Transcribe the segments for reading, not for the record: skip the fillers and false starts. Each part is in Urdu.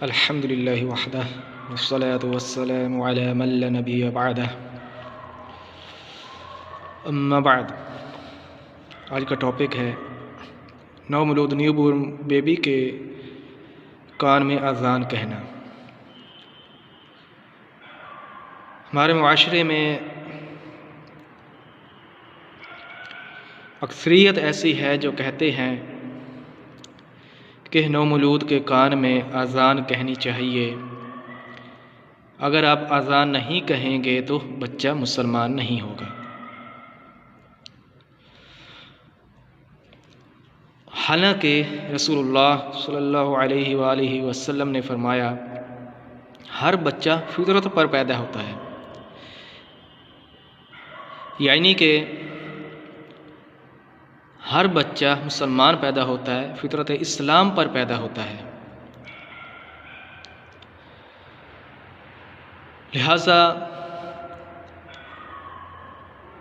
الحمد للہ وحدہ والصلاة والسلام علی من لا نبی بعدہ اما بعد۔ آج کا ٹاپک ہے نو مولود نیو بورن بیبی کے کان میں اذان کہنا۔ ہمارے معاشرے میں اکثریت ایسی ہے جو کہتے ہیں کہ نو مولود کے کان میں اذان کہنی چاہیے، اگر آپ اذان نہیں کہیں گے تو بچہ مسلمان نہیں ہوگا۔ حالانکہ رسول اللہ صلی اللہ علیہ وآلہ وسلم نے فرمایا ہر بچہ فطرت پر پیدا ہوتا ہے، یعنی کہ ہر بچہ مسلمان پیدا ہوتا ہے، فطرت اسلام پر پیدا ہوتا ہے۔ لہٰذا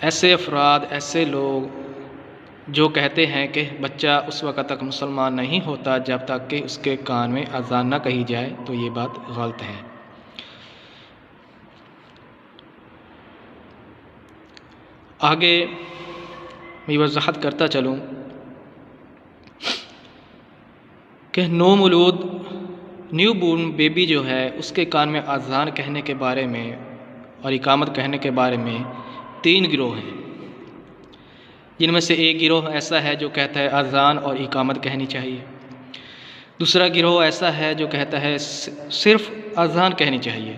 ایسے افراد، ایسے لوگ جو کہتے ہیں کہ بچہ اس وقت تک مسلمان نہیں ہوتا جب تک کہ اس کے کان میں اذان نہ کہی جائے، تو یہ بات غلط ہے۔ آگے میں وضاحت کرتا چلوں کہ نو مولود نیو بورن بیبی جو ہے اس کے کان میں اذان کہنے کے بارے میں اور اقامت کہنے کے بارے میں 3 گروہ ہیں، جن میں سے ایک گروہ ایسا ہے جو کہتا ہے اذان اور اقامت کہنی چاہیے، دوسرا گروہ ایسا ہے جو کہتا ہے صرف اذان کہنی چاہیے،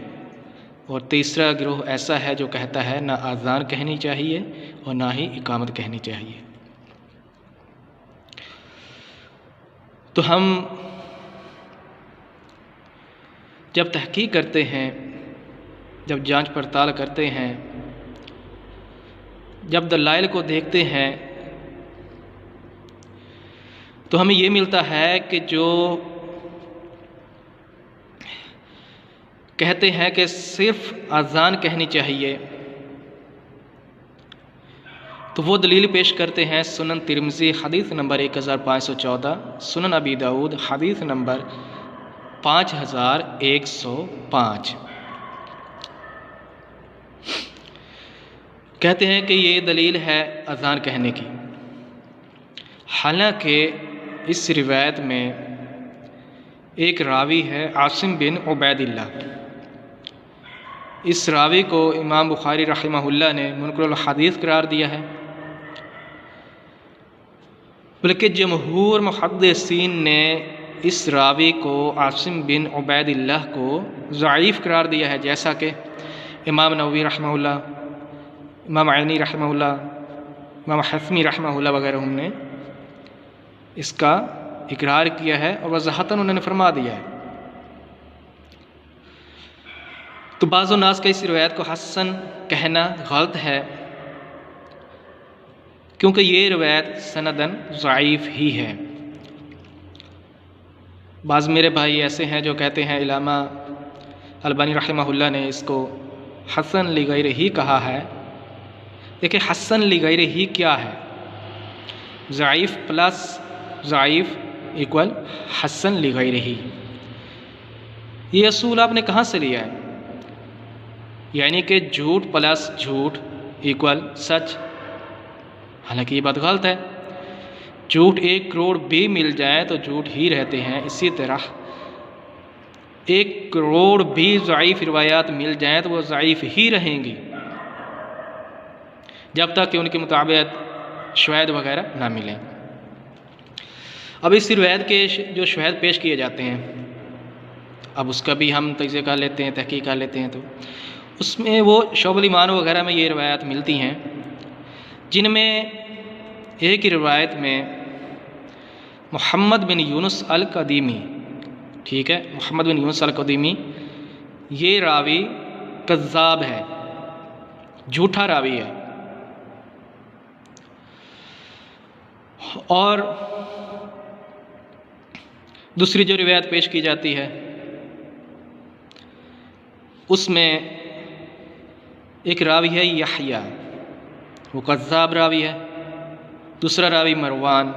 اور تیسرا گروہ ایسا ہے جو کہتا ہے نہ اذان کہنی چاہیے اور نہ ہی اقامت کہنی چاہیے۔ تو ہم جب تحقیق کرتے ہیں، جب جانچ پڑتال کرتے ہیں، جب دلائل کو دیکھتے ہیں، تو ہمیں یہ ملتا ہے کہ جو کہتے ہیں کہ صرف اذان کہنی چاہیے، تو وہ دلیل پیش کرتے ہیں سنن ترمذی حدیث نمبر 1514، سنن ابی داؤد حدیث نمبر 5105۔ کہتے ہیں کہ یہ دلیل ہے اذان کہنے کی، حالانکہ اس روایت میں ایک راوی ہے عاصم بن عبید اللہ۔ اس راوی کو امام بخاری رحمہ اللہ نے منکر الحدیث قرار دیا ہے، بلکہ جمہور محدثین نے اس راوی کو عاصم بن عبید اللہ کو ضعیف قرار دیا ہے، جیسا کہ امام نووی رحمہ اللہ، امام عینی رحمہ اللہ، امام حسمی رحمہ اللہ وغیرہ ہم نے اس کا اقرار کیا ہے اور وضاحتاً انہوں نے فرما دیا ہے۔ تو بعض الناس کا اس روایت کو حسن کہنا غلط ہے، کیونکہ یہ روایت سندن ضعیف ہی ہے۔ بعض میرے بھائی ایسے ہیں جو کہتے ہیں علامہ البانی رحمہ اللہ نے اس کو حسن لغیرہ ہی کہا ہے۔ دیکھیں حسن لغیرہ ہی کیا ہے؟ ضعیف پلس ضعیف ایکول حسن لغیرہ ہی۔ یہ اصول آپ نے کہاں سے لیا ہے؟ یعنی کہ جھوٹ پلس جھوٹ ایکول سچ، حالانکہ یہ بات غلط ہے۔ جھوٹ 1 کروڑ بھی مل جائے تو جھوٹ ہی رہتے ہیں، اسی طرح 1 کروڑ بھی ضعیف روایات مل جائیں تو وہ ضعیف ہی رہیں گی جب تک کہ ان کے مطابق شواہد وغیرہ نہ ملیں۔ اب اس روایت کے جو شواہد پیش کیے جاتے ہیں، اب اس کا بھی ہم تجزیہ کر لیتے ہیں، تحقیق کر لیتے ہیں، تو اس میں وہ شعب الایمان وغیرہ میں یہ روایات ملتی ہیں، جن میں ایک ہی روایت میں محمد بن یونس القدیمی، ٹھیک ہے، محمد بن یونس القدیمی یہ راوی کذاب ہے، جھوٹا راوی ہے، اور دوسری جو روایت پیش کی جاتی ہے اس میں ایک راوی ہے یحییٰ، وہ کذاب راوی ہے، دوسرا راوی مروان،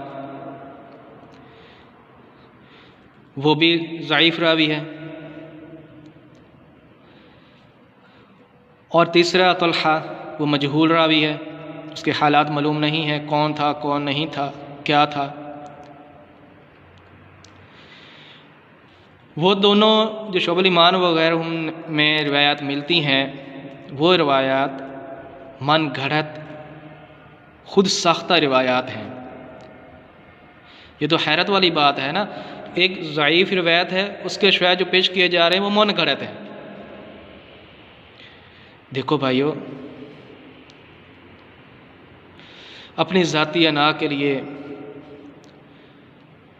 وہ بھی ضعیف راوی ہے، اور تیسرا طلحہ وہ مجہول راوی ہے، اس کے حالات معلوم نہیں ہیں، کون تھا کون نہیں تھا کیا تھا۔ وہ دونوں جو شعب الایمان وغیرہ میں روایات ملتی ہیں، وہ روایات من گھڑت خود ساختہ روایات ہیں۔ یہ تو حیرت والی بات ہے نا، ایک ضعیف روایت ہے، اس کے شواہد جو پیش کیے جا رہے ہیں وہ من گھڑت ہیں۔ دیکھو بھائیو، اپنی ذاتی انا کے لیے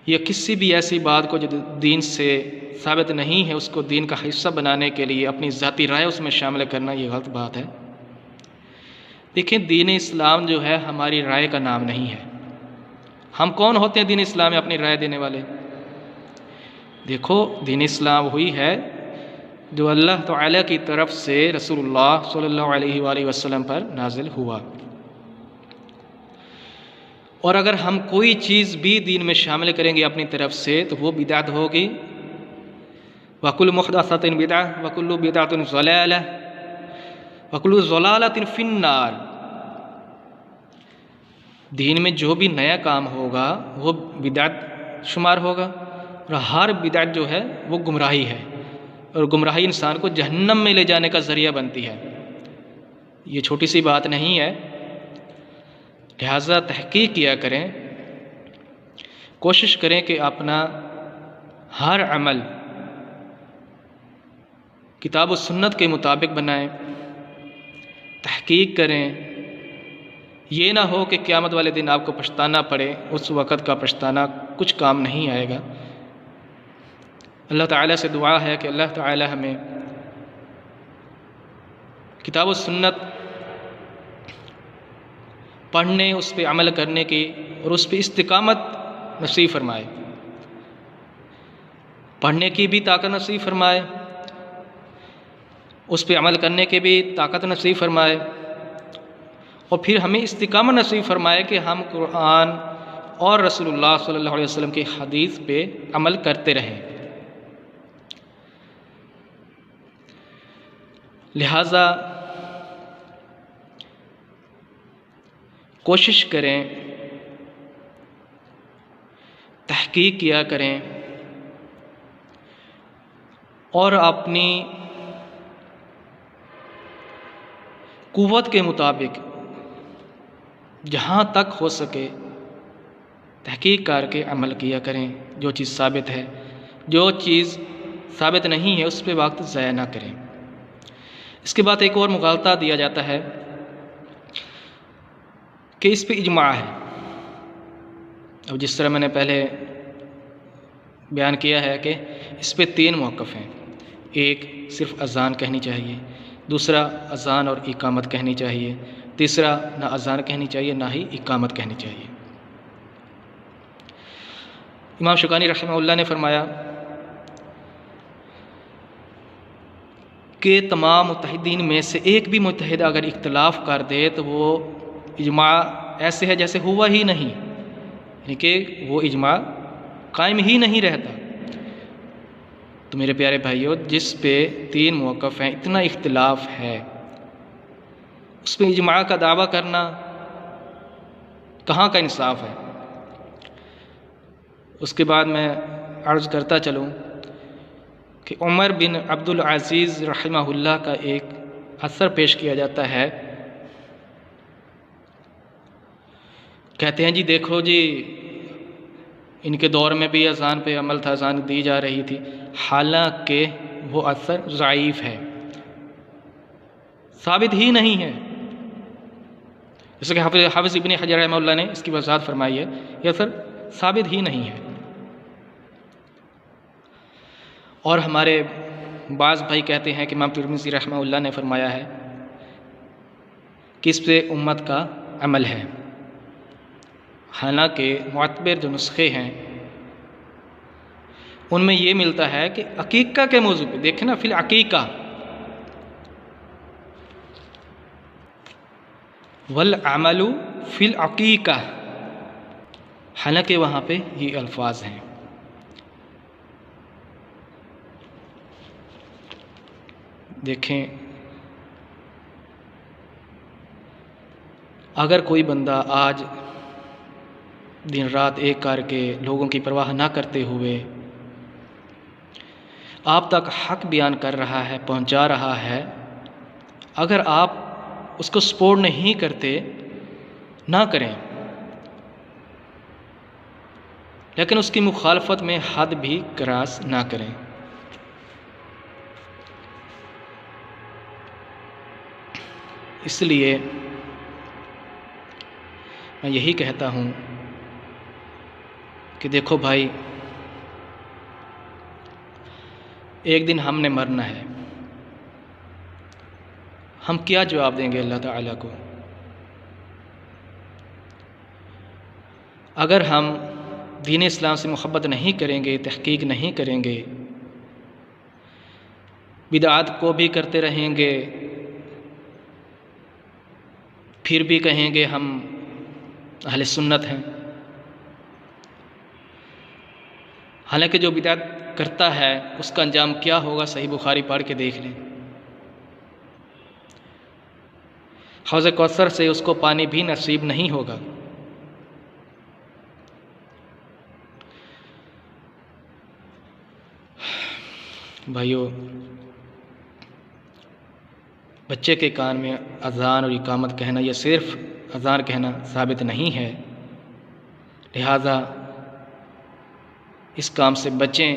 یا کسی بھی ایسی بات کو جو دین سے ثابت نہیں ہے اس کو دین کا حصہ بنانے کے لیے اپنی ذاتی رائے اس میں شامل کرنا یہ غلط بات ہے۔ دیکھیں، دین اسلام جو ہے ہماری رائے کا نام نہیں ہے۔ ہم کون ہوتے ہیں دین اسلام میں اپنی رائے دینے والے؟ دیکھو، دین اسلام وہی ہے جو اللہ تعالیٰ کی طرف سے رسول اللہ صلی اللہ علیہ وآلہ وسلم پر نازل ہوا۔ اور اگر ہم کوئی چیز بھی دین میں شامل کریں گے اپنی طرف سے تو وہ بدعت ہوگی۔ وَكُلُّ مُحْدَثَةٍ بِدْعَةٍ وَكُلُّ بِدْعَةٍ ضَلَالَةٍ وَكُلُّ ضَلَالَةٍ فِي النَّارِ۔ دین میں جو بھی نیا کام ہوگا وہ بدعت شمار ہوگا، اور ہر بدعت جو ہے وہ گمراہی ہے، اور گمراہی انسان کو جہنم میں لے جانے کا ذریعہ بنتی ہے۔ یہ چھوٹی سی بات نہیں ہے، لہٰذا تحقیق کیا کریں، کوشش کریں کہ اپنا ہر عمل کتاب و سنت کے مطابق بنائیں، تحقیق کریں۔ یہ نہ ہو کہ قیامت والے دن آپ کو پچھتانا پڑے، اس وقت کا پچھتانا کچھ کام نہیں آئے گا۔ اللہ تعالیٰ سے دعا ہے کہ اللہ تعالیٰ ہمیں کتاب و سنت پڑھنے، اس پہ عمل کرنے کی اور اس پہ استقامت نصیب فرمائے، پڑھنے کی بھی طاقت نصیب فرمائے، اس پہ عمل کرنے کی بھی طاقت نصیب فرمائے، اور پھر ہمیں استقامت نصیب فرمائے کہ ہم قرآن اور رسول اللہ صلی اللہ علیہ وسلم کی حدیث پہ عمل کرتے رہیں۔ لہٰذا کوشش کریں، تحقیق کیا کریں، اور اپنی قوت کے مطابق جہاں تک ہو سکے تحقیق کر کے عمل کیا کریں۔ جو چیز ثابت ہے، جو چیز ثابت نہیں ہے اس پہ وقت ضائع نہ کریں۔ اس کے بعد ایک اور مغالطہ دیا جاتا ہے کہ اس پہ اجماع ہے۔ اب جس طرح میں نے پہلے بیان کیا ہے کہ اس پہ 3 موقف ہیں، ایک صرف اذان کہنی چاہیے، دوسرا اذان اور اقامت کہنی چاہیے، تیسرا نہ اذان کہنی چاہیے نہ ہی اقامت کہنی چاہیے۔ امام شوکانی رحمہ اللہ نے فرمایا کہ تمام متحدین میں سے ایک بھی متحد اگر اختلاف کر دے تو وہ اجماع ایسے ہے جیسے ہوا ہی نہیں، یعنی کہ وہ اجماع قائم ہی نہیں رہتا۔ تو میرے پیارے بھائیوں، جس پہ 3 موقف ہیں، اتنا اختلاف ہے، اس پہ اجماع کا دعویٰ کرنا کہاں کا انصاف ہے؟ اس کے بعد میں عرض کرتا چلوں کہ عمر بن عبد العزیز رحمہ اللہ کا ایک اثر پیش کیا جاتا ہے۔ کہتے ہیں جی دیکھو جی، ان کے دور میں بھی اذان پہ عمل تھا، اذان دی جا رہی تھی، حالانکہ وہ اثر ضعیف ہے، ثابت ہی نہیں ہے۔ جیسے کہ حافظ ابن حجر رحمہ اللہ نے اس کی وضاحت فرمائی ہے، یہ اثر ثابت ہی نہیں ہے۔ اور ہمارے بعض بھائی کہتے ہیں کہ امام ترمذی رحمہ اللہ نے فرمایا ہے کہ اس پہ امت کا عمل ہے، حالانکہ معتبر جو نسخے ہیں ان میں یہ ملتا ہے کہ عقیقہ کے موضوع پہ دیکھیں نا، فی العقیقہ والعمل فی العقیقہ، حالانکہ وہاں پہ یہ الفاظ ہیں۔ دیکھیں اگر کوئی بندہ آج دن رات ایک کر کے لوگوں کی پرواہ نہ کرتے ہوئے آپ تک حق بیان کر رہا ہے، پہنچا رہا ہے، اگر آپ اس کو سپورٹ نہیں کرتے، نہ کریں، لیکن اس کی مخالفت میں حد بھی کراس نہ کریں۔ اس لیے میں یہی کہتا ہوں کہ دیکھو بھائی، ایک دن ہم نے مرنا ہے، ہم کیا جواب دیں گے اللہ تعالیٰ کو؟ اگر ہم دین اسلام سے محبت نہیں کریں گے، تحقیق نہیں کریں گے، بدعات کو بھی کرتے رہیں گے، پھر بھی کہیں گے ہم اہل سنت ہیں، حالانکہ جو بدعت کرتا ہے اس کا انجام کیا ہوگا صحیح بخاری پڑھ کے دیکھ لیں۔ حوض کوثر سے اس کو پانی بھی نصیب نہیں ہوگا۔ بھائیو، بچے کے کان میں اذان اور اقامت کہنا، یہ صرف اذان کہنا ثابت نہیں ہے، لہذا اس کام سے بچیں،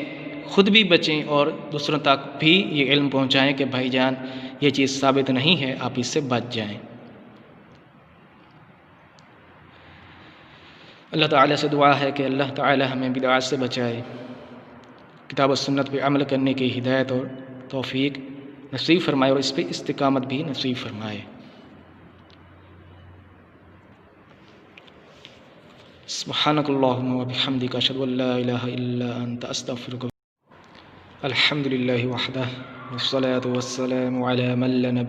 خود بھی بچیں اور دوسروں تک بھی یہ علم پہنچائیں کہ بھائی جان یہ چیز ثابت نہیں ہے، آپ اس سے بچ جائیں۔ اللہ تعالیٰ سے دعا ہے کہ اللہ تعالیٰ ہمیں بدعات سے بچائے، کتاب و سنت پہ عمل کرنے کی ہدایت اور توفیق نصیب فرمائے اور اس پہ استقامت بھی نصیب فرمائے۔ سبحانک اللہم و بحمدک، اشہد ان لا الہ الا انت، استغفرک۔ الحمد للہ وحدہ، والصلاة والسلام علی من لا نبی